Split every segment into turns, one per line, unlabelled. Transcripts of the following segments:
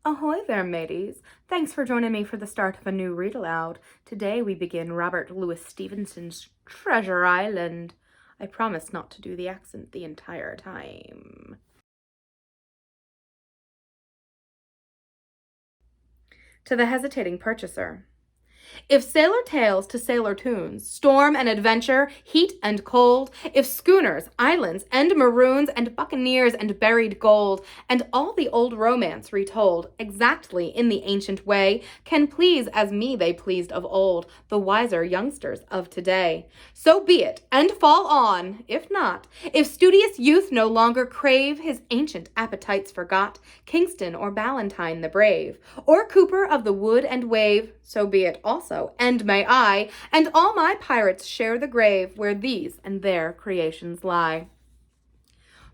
Ahoy there, mateys. Thanks for joining me for the start of a new read aloud. Today we begin Robert Louis Stevenson's Treasure Island. I promise not to do the accent the entire time. To the hesitating purchaser. If sailor tales to sailor tunes, storm and adventure, heat and cold, if schooners, islands, and maroons, and buccaneers, and buried gold, and all the old romance retold, exactly in the ancient way, can please as me they pleased of old, the wiser youngsters of today. So be it, and fall on, if not, if studious youth no longer crave, his ancient appetites forgot, Kingston or Ballantyne the brave, or Cooper of the wood and wave, so be it also, and may I, and all my pirates share the grave where these and their creations lie.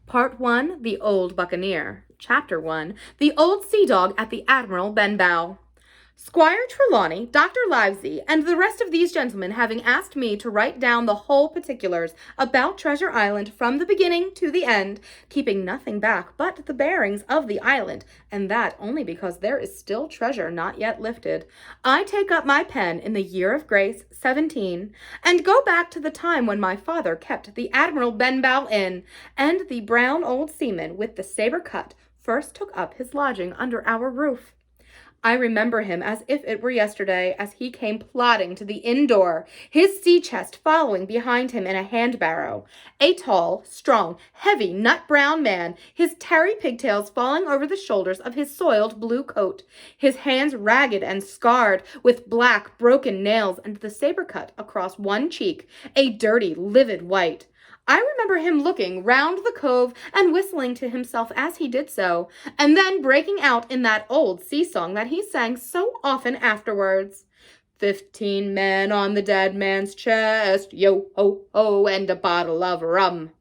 Part 1, The Old Buccaneer. Chapter 1, The Old Sea Dog at the Admiral Benbow. Squire Trelawney, Dr. Livesey, and the rest of these gentlemen having asked me to write down the whole particulars about Treasure Island from the beginning to the end, keeping nothing back but the bearings of the island, and that only because there is still treasure not yet lifted, I take up my pen in the year of grace 17, and go back to the time when my father kept the Admiral Benbow Inn, and the brown old seaman with the saber cut first took up his lodging under our roof. I remember him as if it were yesterday, as he came plodding to the inn door, his sea-chest following behind him in a hand-barrow. A tall, strong, heavy, nut-brown man, his tarry pigtails falling over the shoulders of his soiled blue coat, his hands ragged and scarred, with black, broken nails, and the saber cut across one cheek, a dirty, livid white. I remember him looking round the cove and whistling to himself as he did so, and then breaking out in that old sea song that he sang so often afterwards. 15 men on the dead man's chest, yo-ho-ho, and a bottle of rum,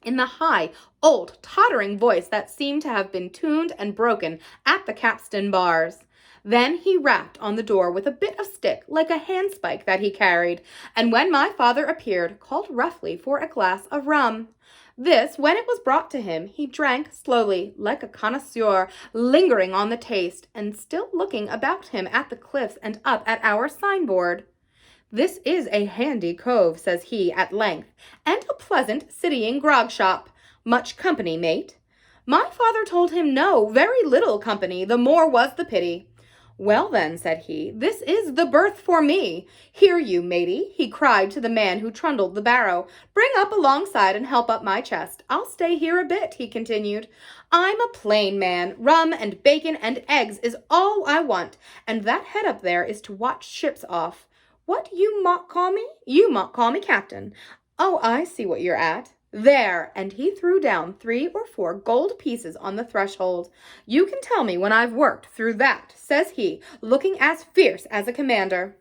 in the high, old, tottering voice that seemed to have been tuned and broken at the capstan bars. Then he rapped on the door with a bit of stick, like a handspike that he carried, and when my father appeared, called roughly for a glass of rum. This, when it was brought to him, he drank slowly, like a connoisseur, lingering on the taste, and still looking about him at the cliffs and up at our signboard. "This is a handy cove," says he at length, "and a pleasant citying grog-shop. Much company, mate?" My father told him no, very little company, the more was the pity. "Well then," said he, "this is the berth for me. Here you, matey," he cried to the man who trundled the barrow. "Bring up alongside and help up my chest. I'll stay here a bit," he continued. "I'm a plain man. Rum and bacon and eggs is all I want, and that head up there is to watch ships off. What you mought call me? You mought call me captain. Oh, I see what you're at. There," and he threw down 3 or 4 gold pieces on the threshold. "You can tell me when I've worked through that," says he, looking as fierce as a commander.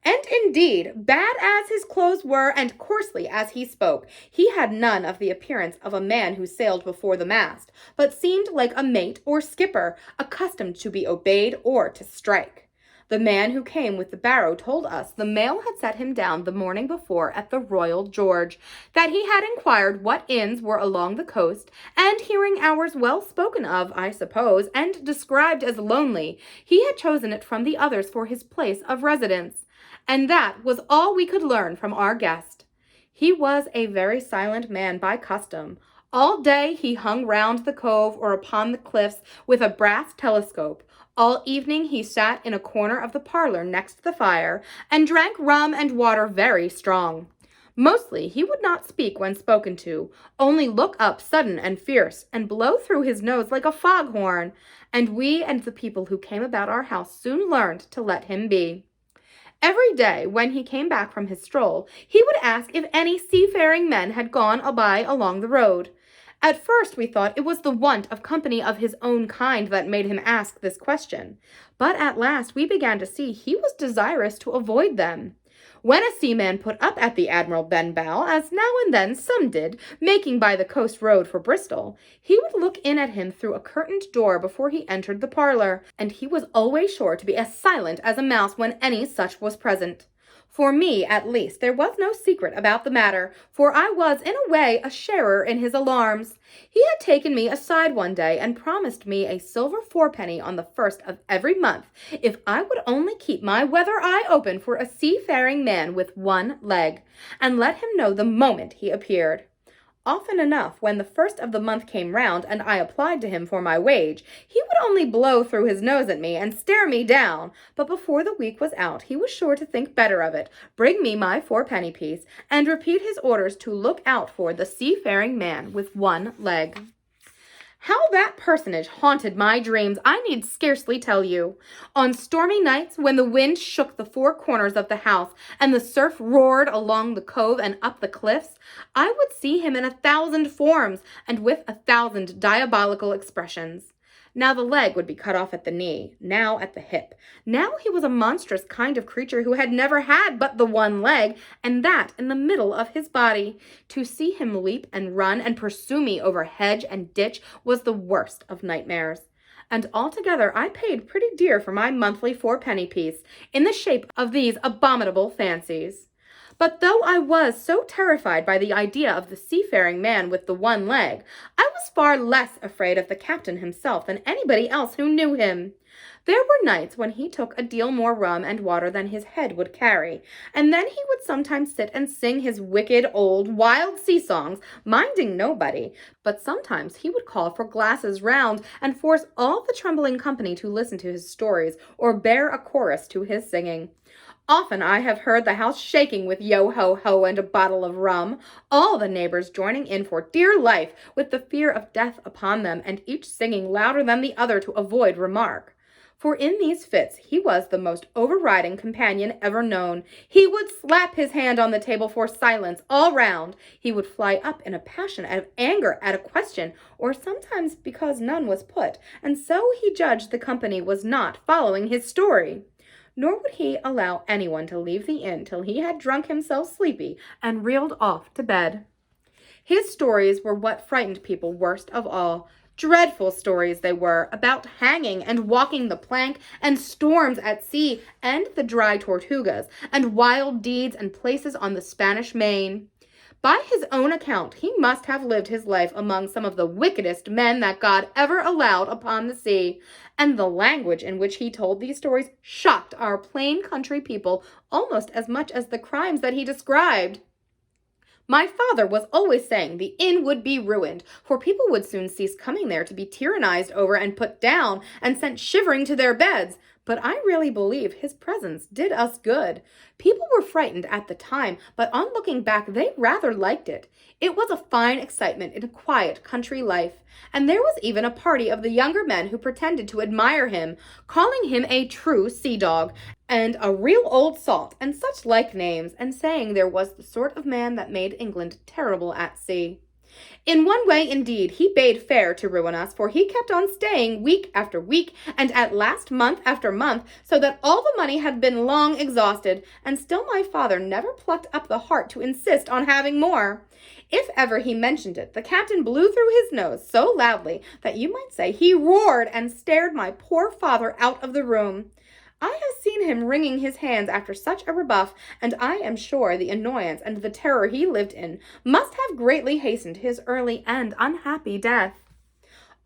And indeed, bad as his clothes were and coarsely as he spoke, he had none of the appearance of a man who sailed before the mast, but seemed like a mate or skipper, accustomed to be obeyed or to strike. The man who came with the barrow told us the mail had set him down the morning before at the Royal George, that he had inquired what inns were along the coast, and hearing ours well spoken of, I suppose, and described as lonely, he had chosen it from the others for his place of residence. And that was all we could learn from our guest. He was a very silent man by custom. All day he hung round the cove or upon the cliffs with a brass telescope. All evening he sat in a corner of the parlor next the fire, and drank rum and water very strong. Mostly he would not speak when spoken to, only look up sudden and fierce, and blow through his nose like a foghorn, and we and the people who came about our house soon learned to let him be. Every day, when he came back from his stroll, he would ask if any seafaring men had gone by along the road. At first we thought it was the want of company of his own kind that made him ask this question, but at last we began to see he was desirous to avoid them. When a seaman put up at the Admiral Benbow, as now and then some did, making by the coast road for Bristol, he would look in at him through a curtained door before he entered the parlor, and he was always sure to be as silent as a mouse when any such was present. For me, at least, there was no secret about the matter, for I was, in a way, a sharer in his alarms. He had taken me aside one day and promised me a silver fourpenny on the first of every month if I would only keep my weather eye open for a seafaring man with one leg, and let him know the moment he appeared. Often enough, when the first of the month came round and I applied to him for my wage, he would only blow through his nose at me and stare me down, but before the week was out he was sure to think better of it, bring me my fourpenny piece, and repeat his orders to look out for the seafaring man with one leg. How that personage haunted my dreams I need scarcely tell you. On stormy nights, when the wind shook the four corners of the house and the surf roared along the cove and up the cliffs, I would see him in 1,000 forms and with 1,000 diabolical expressions. Now the leg would be cut off at the knee, now at the hip. Now he was a monstrous kind of creature who had never had but the one leg, and that in the middle of his body. To see him leap and run and pursue me over hedge and ditch was the worst of nightmares. And altogether I paid pretty dear for my monthly fourpenny piece, in the shape of these abominable fancies. But though I was so terrified by the idea of the seafaring man with the one leg, I was far less afraid of the captain himself than anybody else who knew him. There were nights when he took a deal more rum and water than his head would carry, and then he would sometimes sit and sing his wicked, old, wild sea-songs, minding nobody, but sometimes he would call for glasses round and force all the trembling company to listen to his stories or bear a chorus to his singing. Often I have heard the house shaking with yo-ho-ho and a bottle of rum, all the neighbors joining in for dear life with the fear of death upon them, and each singing louder than the other to avoid remark. For in these fits he was the most overriding companion ever known. He would slap his hand on the table for silence all round. He would fly up in a passion of anger at a question, or sometimes because none was put, and so he judged the company was not following his story. Nor would he allow anyone to leave the inn till he had drunk himself sleepy and reeled off to bed. His stories were what frightened people worst of all. Dreadful stories they were, about hanging and walking the plank, and storms at sea, and the dry Tortugas, and wild deeds and places on the Spanish Main. By his own account, he must have lived his life among some of the wickedest men that God ever allowed upon the sea, and the language in which he told these stories shocked our plain country people almost as much as the crimes that he described. My father was always saying the inn would be ruined, for people would soon cease coming there to be tyrannized over and put down and sent shivering to their beds. But I really believe his presence did us good. People were frightened at the time, but on looking back, they rather liked it. It was a fine excitement in a quiet country life, and there was even a party of the younger men who pretended to admire him, calling him a true sea-dog, and a real old salt, and such like names, and saying there was the sort of man that made England terrible at sea. In one way, indeed, he bade fair to ruin us, for he kept on staying week after week, and at last month after month, so that all the money had been long exhausted, and still my father never plucked up the heart to insist on having more. If ever he mentioned it, the captain blew through his nose so loudly that you might say he roared and stared my poor father out of the room. I have seen him wringing his hands after such a rebuff, and I am sure the annoyance and the terror he lived in must have greatly hastened his early and unhappy death.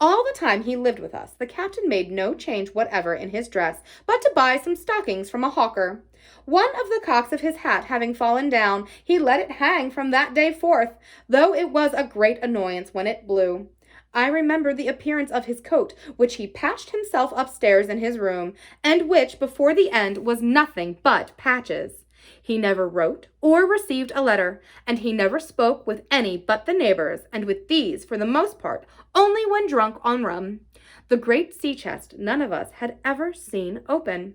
All the time he lived with us, the captain made no change whatever in his dress, but to buy some stockings from a hawker. One of the cocks of his hat having fallen down, he let it hang from that day forth, though it was a great annoyance when it blew. I remember the appearance of his coat, which he patched himself upstairs in his room, and which, before the end, was nothing but patches. He never wrote or received a letter, and he never spoke with any but the neighbors, and with these, for the most part, only when drunk on rum. The great sea chest none of us had ever seen open.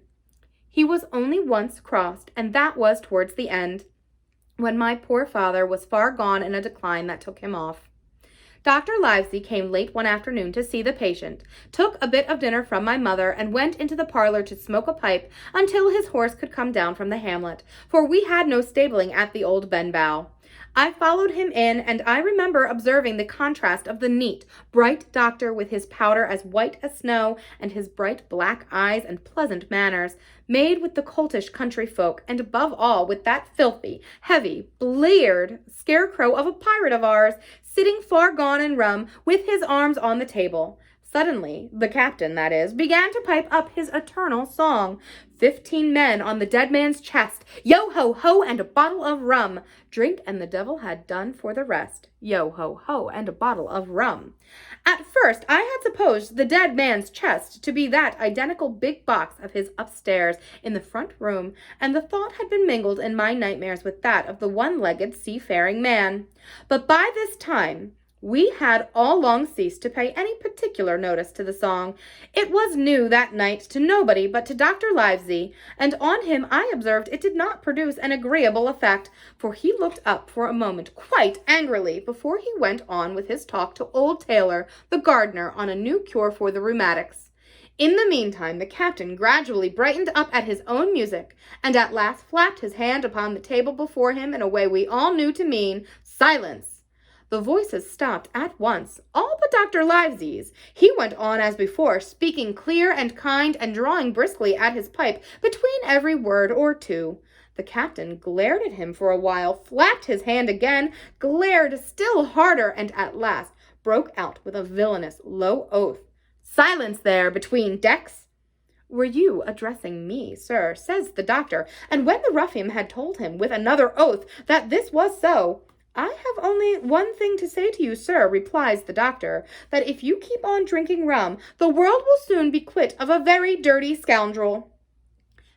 He was only once crossed, and that was towards the end, when my poor father was far gone in a decline that took him off. Dr. Livesey came late one afternoon to see the patient, took a bit of dinner from my mother, and went into the parlor to smoke a pipe until his horse could come down from the hamlet, for we had no stabling at the old Benbow. I followed him in, and I remember observing the contrast of the neat, bright doctor with his powder as white as snow, and his bright black eyes and pleasant manners, made with the coltish country folk, and above all with that filthy, heavy, bleared scarecrow of a pirate of ours, sitting far gone in rum, with his arms on the table. Suddenly, the captain, that is, began to pipe up his eternal song. 15 men on the dead man's chest, yo-ho-ho, and a bottle of rum. Drink, and the devil had done for the rest. Yo-ho-ho, and a bottle of rum. At first, I had supposed the dead man's chest to be that identical big box of his upstairs in the front room, and the thought had been mingled in my nightmares with that of the one-legged seafaring man. But by this time, we had all long ceased to pay any particular notice to the song. It was new that night to nobody but to Dr. Livesey, and on him I observed it did not produce an agreeable effect, for he looked up for a moment quite angrily before he went on with his talk to old Taylor, the gardener, on a new cure for the rheumatics. In the meantime, the captain gradually brightened up at his own music, and at last flapped his hand upon the table before him in a way we all knew to mean, "Silence!" The voices stopped at once, all but Dr. Livesey's. He went on as before, speaking clear and kind, and drawing briskly at his pipe between every word or two. The captain glared at him for a while, flapped his hand again, glared still harder, and at last broke out with a villainous low oath. "Silence there, between decks!" "Were you addressing me, sir?" says the doctor, and when the ruffian had told him with another oath that this was so, "I have only one thing to say to you, sir," replies the doctor, "that if you keep on drinking rum, the world will soon be quit of a very dirty scoundrel."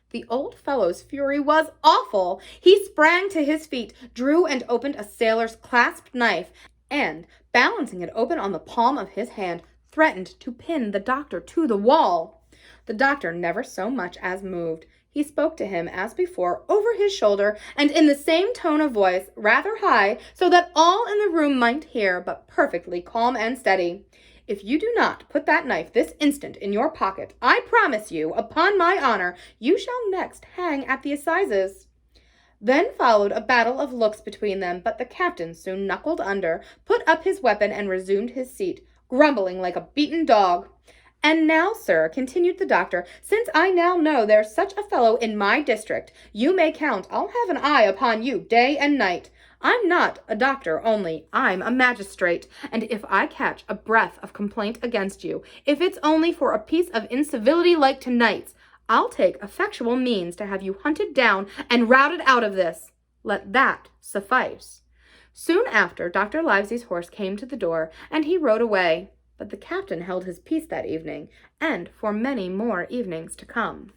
The old fellow's fury was awful. He sprang to his feet, drew and opened a sailor's clasped knife, and, balancing it open on the palm of his hand, threatened to pin the doctor to the wall. The doctor never so much as moved. He spoke to him, as before, over his shoulder, and in the same tone of voice, rather high, so that all in the room might hear, but perfectly calm and steady. "If you do not put that knife this instant in your pocket, I promise you, upon my honor, you shall next hang at the assizes." Then followed a battle of looks between them, but the captain soon knuckled under, put up his weapon, and resumed his seat, grumbling like a beaten dog. "And now, sir," continued the doctor, "since I now know there's such a fellow in my district, you may count I'll have an eye upon you day and night. I'm not a doctor only, I'm a magistrate, and if I catch a breath of complaint against you, if it's only for a piece of incivility like tonight's, I'll take effectual means to have you hunted down and routed out of this. Let that suffice." Soon after, Dr. Livesey's horse came to the door, and he rode away. But the captain held his peace that evening, and for many more evenings to come.